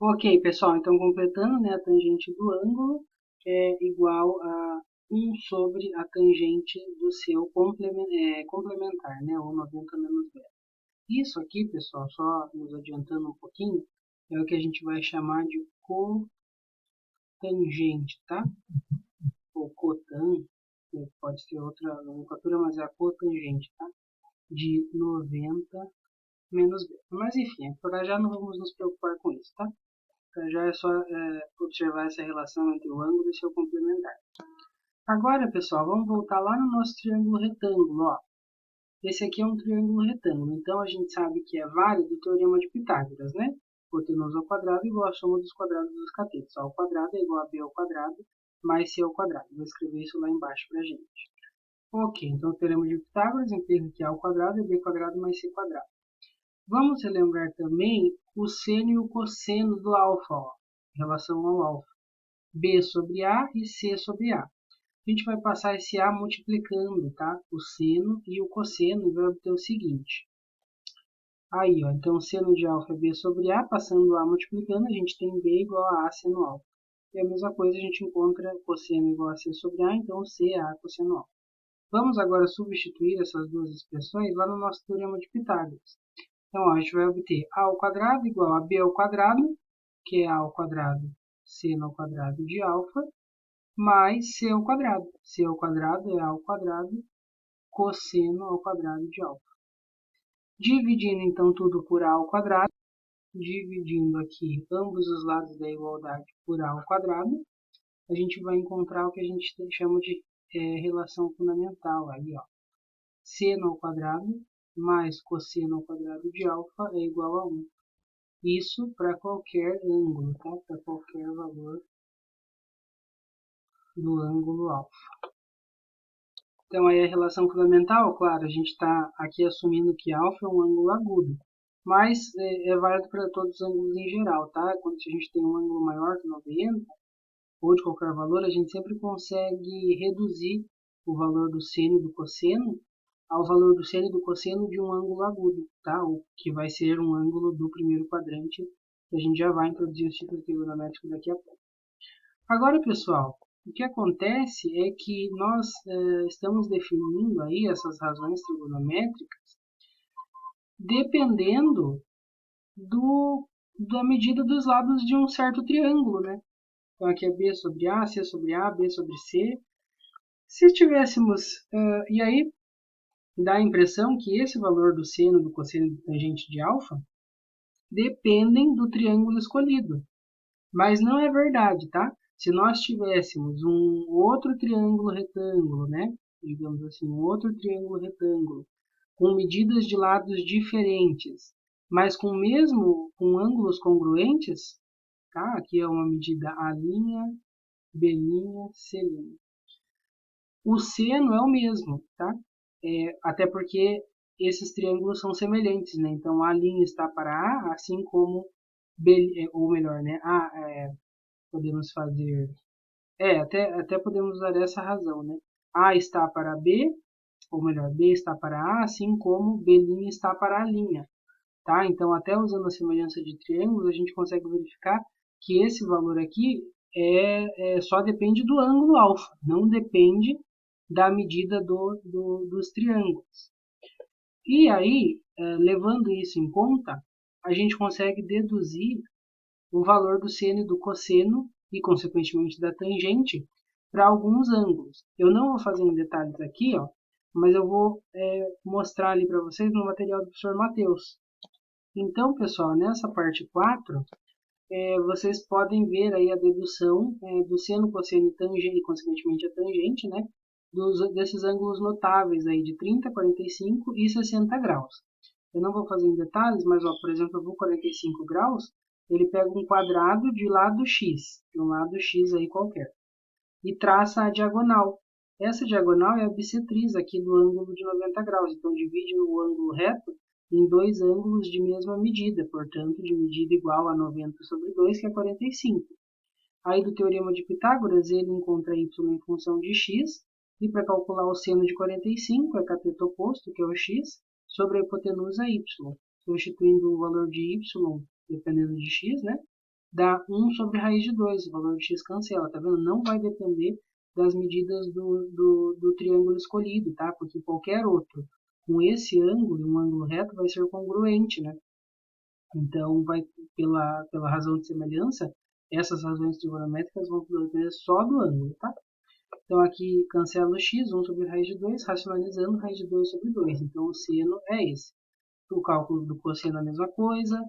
Ok, pessoal, então completando, né, a tangente do ângulo é igual a 1 sobre a tangente do seu complementar, né, ou 90 menos beta. Isso aqui, pessoal, só nos adiantando um pouquinho, é o que a gente vai chamar de cotangente, tá? Ou cotan, né, pode ser outra nomenclatura, mas é a cotangente, tá? De 90 menos beta. Mas enfim, por já não vamos nos preocupar com isso, tá? Já é só observar essa relação entre o ângulo e seu complementar. Agora, pessoal, vamos voltar lá no nosso triângulo retângulo. Ó. Esse aqui é um triângulo retângulo, então a gente sabe que é válido o teorema de Pitágoras, né? Hipotenusa ao quadrado igual a soma dos quadrados dos catetos. A ao quadrado é igual a b ao quadrado mais c ao quadrado. Vou escrever isso lá embaixo para a gente. Ok, então o teorema de Pitágoras implica que a ao quadrado é b quadrado mais c quadrado. Vamos relembrar também o seno e o cosseno do alfa, ó, em relação ao alfa. B sobre A e C sobre A. A gente vai passar esse A multiplicando, tá? O seno e o cosseno e vai obter o seguinte. Aí, ó, então o seno de alfa é B sobre A, passando o A multiplicando, a gente tem B igual a A seno alfa. E a mesma coisa a gente encontra cosseno igual a C sobre A, então C é A cosseno alfa. Vamos agora substituir essas duas expressões lá no nosso teorema de Pitágoras. Então, ó, a gente vai obter A ao quadrado igual a B ao quadrado, que é A ao quadrado seno ao quadrado de alfa, mais C ao quadrado. C ao quadrado é A ao quadrado cosseno ao quadrado de alfa. Dividindo então tudo por A ao quadrado, dividindo aqui ambos os lados da igualdade por A ao quadrado, a gente vai encontrar o que a gente chama de relação fundamental. Aí, ó, seno ao quadrado mais cosseno ao quadrado de alfa é igual a 1. Isso para qualquer ângulo, tá? Para qualquer valor do ângulo alfa. Então, aí a relação fundamental, claro, a gente está aqui assumindo que alfa é um ângulo agudo, mas é válido para todos os ângulos em geral, tá? Quando a gente tem um ângulo maior que 90, ou de qualquer valor, a gente sempre consegue reduzir o valor do seno e do cosseno ao valor do seno e do cosseno de um ângulo agudo, tá? O que vai ser um ângulo do primeiro quadrante, que a gente já vai introduzir os tipos trigonométricos daqui a pouco. Agora, pessoal, o que acontece é que nós estamos definindo aí essas razões trigonométricas dependendo da medida dos lados de um certo triângulo, né? Então, aqui é B sobre A, C sobre A, B sobre C. Se tivéssemos... e aí, dá a impressão que esse valor do seno, do cosseno e do tangente de alfa dependem do triângulo escolhido. Mas não é verdade, tá? Se nós tivéssemos um outro triângulo retângulo, né? Digamos assim, um outro triângulo retângulo, com medidas de lados diferentes, mas com ângulos congruentes, tá? Aqui é uma medida A', B', C'. O seno é o mesmo, tá? Até porque esses triângulos são semelhantes, né? Então A' está para A, assim como B, ou melhor, né? Podemos fazer. Até podemos usar essa razão, né? A está para B, ou melhor, B está para A, assim como B' está para A'. Tá? Então, até usando a semelhança de triângulos, a gente consegue verificar que esse valor aqui só depende do ângulo alfa, não depende da medida dos triângulos. E aí, levando isso em conta, a gente consegue deduzir o valor do seno e do cosseno e, consequentemente, da tangente para alguns ângulos. Eu não vou fazer em detalhes aqui, ó, mas eu vou mostrar ali para vocês no material do professor Matheus. Então, pessoal, nessa parte 4, vocês podem ver aí a dedução do seno, cosseno e tangente, e, consequentemente, a tangente, né, desses ângulos notáveis aí de 30, 45 e 60 graus. Eu não vou fazer em detalhes, mas, ó, por exemplo, o 45 graus, ele pega um quadrado de lado x, de um lado x aí qualquer, e traça a diagonal. Essa diagonal é a bissetriz aqui do ângulo de 90 graus, então divide o ângulo reto em dois ângulos de mesma medida, portanto, de medida igual a 90 sobre 2, que é 45. Aí do teorema de Pitágoras, ele encontra y em função de x, e para calcular o seno de 45, é cateto oposto, que é o x, sobre a hipotenusa y, substituindo o valor de y, dependendo de x, né, dá 1 sobre raiz de 2, o valor de x cancela, tá vendo? Não vai depender das medidas do triângulo escolhido, tá? Porque qualquer outro com esse ângulo, um ângulo reto, vai ser congruente, né? Então, pela razão de semelhança, essas razões trigonométricas vão depender só do ângulo, tá? Então, aqui cancela o x, 1 sobre raiz de 2, racionalizando raiz de 2 sobre 2. Então, o seno é esse. O cálculo do cosseno é a mesma coisa.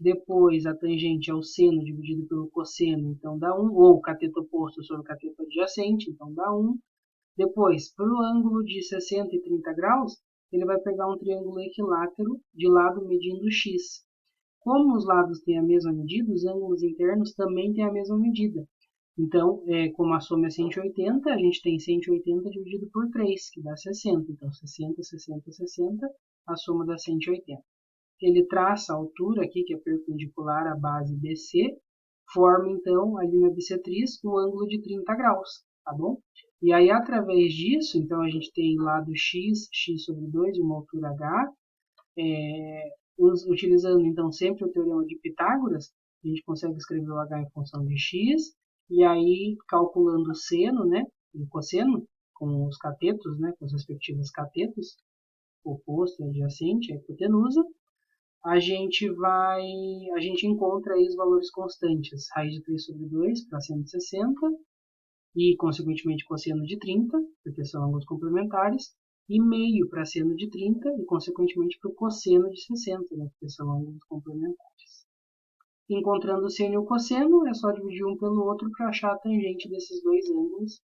Depois, a tangente é o seno dividido pelo cosseno, então dá 1. Ou cateto oposto sobre cateto adjacente, então dá 1. Depois, para o ângulo de 60 e 30 graus, ele vai pegar um triângulo equilátero de lado medindo x. Como os lados têm a mesma medida, os ângulos internos também têm a mesma medida. Então, como a soma é 180, a gente tem 180 dividido por 3, que dá 60. Então, 60, 60, 60, a soma dá 180. Ele traça a altura aqui, que é perpendicular à base BC, forma, então, ali na bissetriz, o ângulo de 30 graus, tá bom? E aí, através disso, então, a gente tem lado x, x sobre 2, e uma altura h, utilizando então sempre o teorema de Pitágoras, a gente consegue escrever o h em função de x, e aí calculando o seno, né, o cosseno, com os catetos, né, com os respectivos catetos, oposto e adjacente, a hipotenusa, a gente encontra aí os valores constantes, raiz de 3 sobre 2 para 160, e consequentemente cosseno de 30, porque são ângulos complementares, e meio para seno de 30 e, consequentemente, para o cosseno de 60, né, porque são ângulos complementares. Encontrando o seno e o cosseno, é só dividir um pelo outro para achar a tangente desses dois ângulos.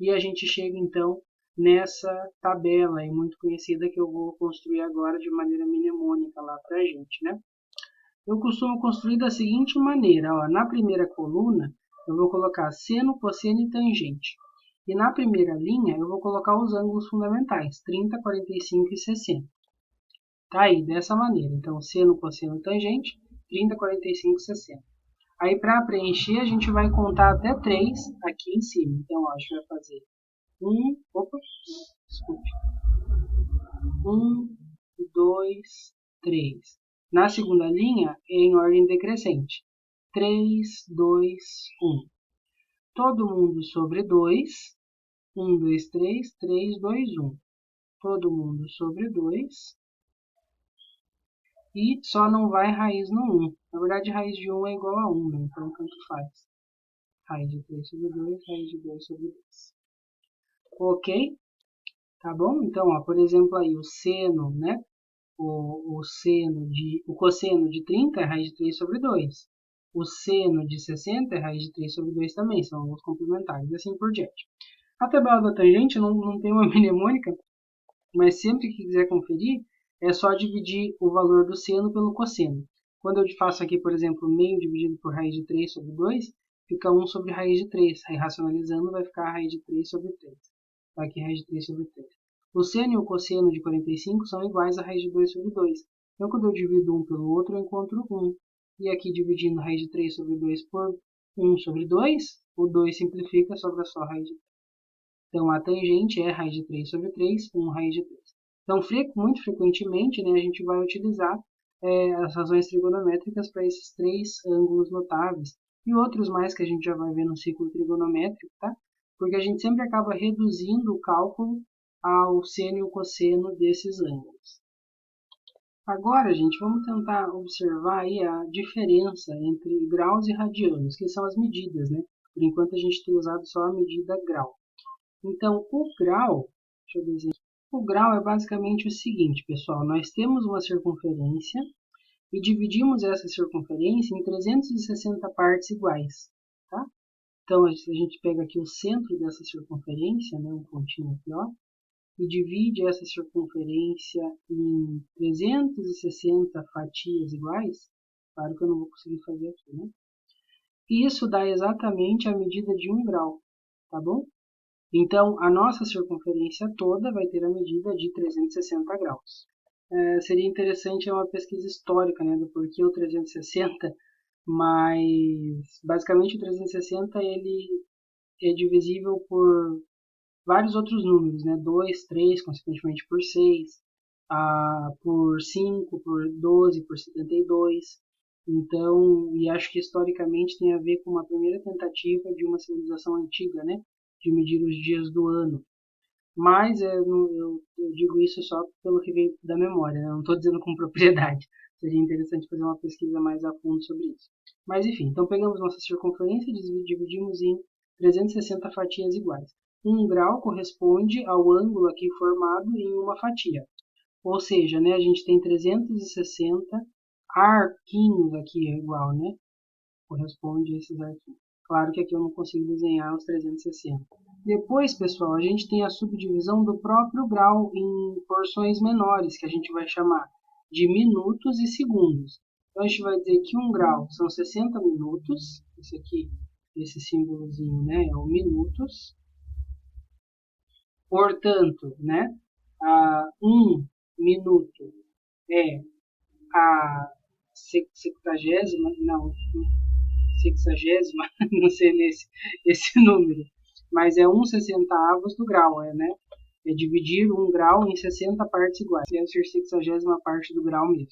E a gente chega, então, nessa tabela aí, muito conhecida que eu vou construir agora de maneira mnemônica lá para a gente, né? Eu costumo construir da seguinte maneira, ó, na primeira coluna, eu vou colocar seno, cosseno e tangente. E na primeira linha, eu vou colocar os ângulos fundamentais, 30, 45 e 60. Tá aí, dessa maneira. Então, seno, cosseno, tangente, 30, 45 e 60. Aí, para preencher, a gente vai contar até 3 aqui em cima. Então, ó, a gente vai fazer 1, opa, desculpe. 1, 2, 3. Na segunda linha, é em ordem decrescente. 3, 2, 1. Todo mundo sobre 2. 1, 2, 3, 3, 2, 1. Todo mundo sobre 2. E só não vai raiz no 1. Na verdade, raiz de 1 é igual a 1, né? Então, tanto faz. Raiz de 3 sobre 2, raiz de 2 sobre 2. Ok? Tá bom? Então, ó, por exemplo, aí o seno, né? O cosseno de 30 é raiz de 3 sobre 2. O seno de 60 é raiz de 3 sobre 2 também, são ângulos complementares, e assim por diante. A tabela da tangente não tem uma mnemônica, mas sempre que quiser conferir, é só dividir o valor do seno pelo cosseno. Quando eu faço aqui, por exemplo, meio dividido por raiz de 3 sobre 2, fica 1 sobre raiz de 3. Aí, racionalizando, vai ficar raiz de 3 sobre 3. Vai aqui raiz de 3 sobre 3. O seno e o cosseno de 45 são iguais a raiz de 2 sobre 2. Então, quando eu divido um pelo outro, eu encontro 1. E aqui, dividindo raiz de 3 sobre 2 por 1 sobre 2, o 2 simplifica, sobra só raiz de 3. Então, a tangente é raiz de 3 sobre 3, 1 raiz de 3. Então, muito frequentemente, né, a gente vai utilizar as razões trigonométricas para esses três ângulos notáveis. E outros mais que a gente já vai ver no ciclo trigonométrico, tá? Porque a gente sempre acaba reduzindo o cálculo ao seno e o cosseno desses ângulos. Agora, gente, vamos tentar observar aí a diferença entre graus e radianos, que são as medidas, né? Por enquanto, a gente tem usado só a medida grau. Então, o grau, deixa eu dizer, o grau é basicamente o seguinte, pessoal, nós temos uma circunferência e dividimos essa circunferência em 360 partes iguais, tá? Então, a gente pega aqui o centro dessa circunferência, né, um pontinho aqui, ó, e divide essa circunferência em 360 fatias iguais. Claro que eu não vou conseguir fazer aqui, né? E isso dá exatamente a medida de 1 grau, tá bom? Então, a nossa circunferência toda vai ter a medida de 360 graus. Seria interessante uma pesquisa histórica, né, do porquê o 360, mas basicamente o 360 ele é divisível por vários outros números, né, 2, 3, consequentemente por 6, por 5, por 12, por 72. Então, e acho que historicamente tem a ver com uma primeira tentativa de uma civilização antiga, né, de medir os dias do ano. Mas eu digo isso só pelo que veio da memória, né? Não estou dizendo com propriedade. Seria interessante fazer uma pesquisa mais a fundo sobre isso. Mas enfim, então pegamos nossa circunferência e dividimos em 360 fatias iguais. 1 grau corresponde ao ângulo aqui formado em uma fatia. Ou seja, né, a gente tem 360 arquinhos aqui, é igual, né? Corresponde a esses arquinhos. Claro que aqui eu não consigo desenhar os 360. Depois, pessoal, a gente tem a subdivisão do próprio grau em porções menores, que a gente vai chamar de minutos e segundos. Então, a gente vai dizer que 1 grau são 60 minutos. Esse aqui, esse símbolozinho, né, é o minutos. Portanto, né, 1 minuto é a 60ª, não, 60ª, não sei ler esse número, mas é 1/60 do grau, né? É dividir 1 grau em 60 partes iguais, deve ser 60ª parte do grau mesmo.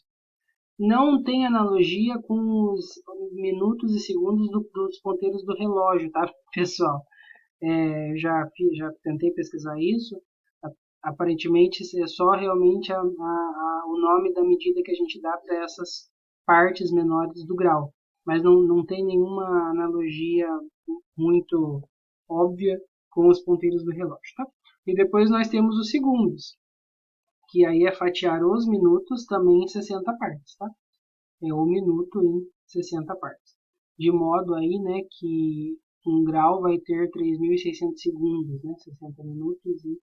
Não tem analogia com os minutos e segundos dos ponteiros do relógio, tá, pessoal? Já tentei pesquisar isso. Aparentemente é só realmente o nome da medida que a gente dá para essas partes menores do grau, mas não tem nenhuma analogia muito óbvia com os ponteiros do relógio. Tá? E depois nós temos os segundos, que aí é fatiar os minutos também em 60 partes. Tá? É o minuto em 60 partes. De modo aí, né, que 1 grau vai ter 3.600 segundos, né, 60 minutos e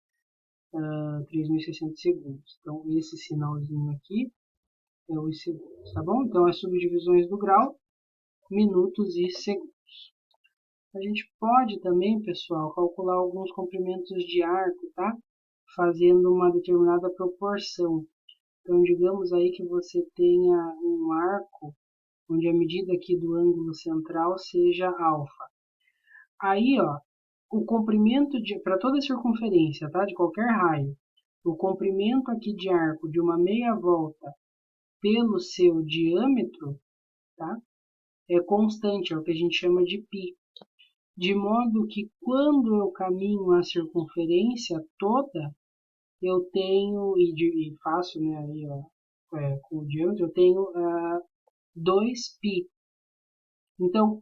3.600 segundos. Então, esse sinalzinho aqui é os segundos, tá bom? Então, as subdivisões do grau, minutos e segundos. A gente pode também, pessoal, calcular alguns comprimentos de arco, tá? Fazendo uma determinada proporção. Então, digamos aí que você tenha um arco onde a medida aqui do ângulo central seja alfa. Aí, ó, o comprimento para toda a circunferência, tá? De qualquer raio, o comprimento aqui de arco de uma meia volta pelo seu diâmetro, tá? É constante, é o que a gente chama de π. De modo que quando eu caminho a circunferência toda, eu tenho, e faço, né, aí, ó, com o diâmetro, eu tenho 2π. Então,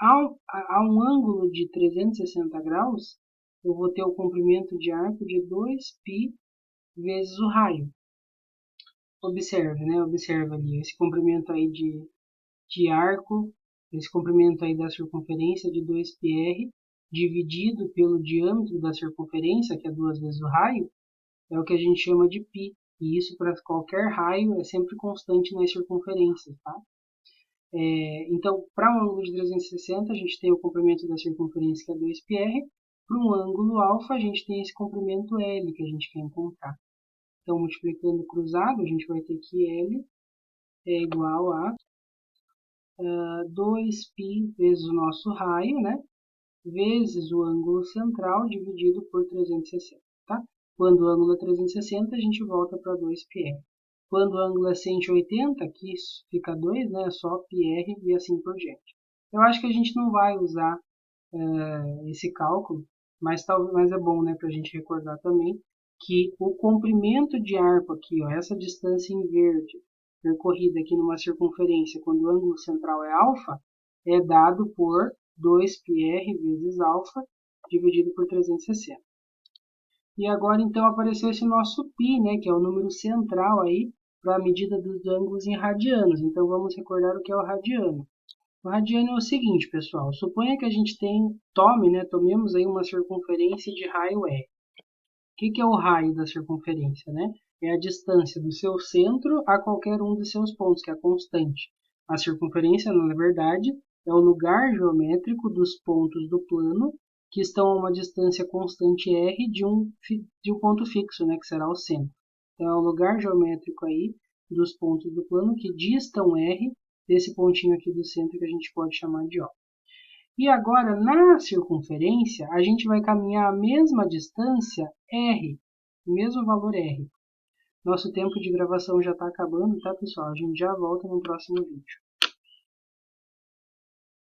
a um ângulo de 360 graus, eu vou ter o comprimento de arco de 2π vezes o raio. Observe, né? Observe ali esse comprimento aí de arco, esse comprimento aí da circunferência de 2πr, dividido pelo diâmetro da circunferência, que é 2 vezes o raio, é o que a gente chama de π. E isso para qualquer raio é sempre constante nas circunferências, tá? Então, para um ângulo de 360, a gente tem o comprimento da circunferência, que é 2πr. Para um ângulo alfa, a gente tem esse comprimento L, que a gente quer encontrar. Então, multiplicando cruzado, a gente vai ter que L é igual a 2π vezes o nosso raio, né? Vezes o ângulo central dividido por 360. Tá? Quando o ângulo é 360, a gente volta para 2πr. Quando o ângulo é 180, aqui fica 2, né? Só πr e assim por diante. Eu acho que a gente não vai usar esse cálculo, mas é bom, né, para a gente recordar também que o comprimento de arco aqui, ó, essa distância em verde percorrida aqui numa circunferência, quando o ângulo central é alfa, é dado por 2πr vezes alfa dividido por 360. E agora, então, apareceu esse nosso π, né, que é o número central aí para a medida dos ângulos em radianos. Então, vamos recordar o que é o radiano. O radiano é o seguinte, pessoal. Suponha que a gente tomemos aí uma circunferência de raio R. O que é o raio da circunferência, né? É a distância do seu centro a qualquer um dos seus pontos, que é constante. A circunferência, na verdade, é o lugar geométrico dos pontos do plano que estão a uma distância constante R de um ponto fixo, né, que será o centro. Então, é o lugar geométrico aí dos pontos do plano que distam R desse pontinho aqui do centro que a gente pode chamar de O. E agora, na circunferência, a gente vai caminhar a mesma distância R, o mesmo valor R. Nosso tempo de gravação já está acabando, tá, pessoal? A gente já volta no próximo vídeo.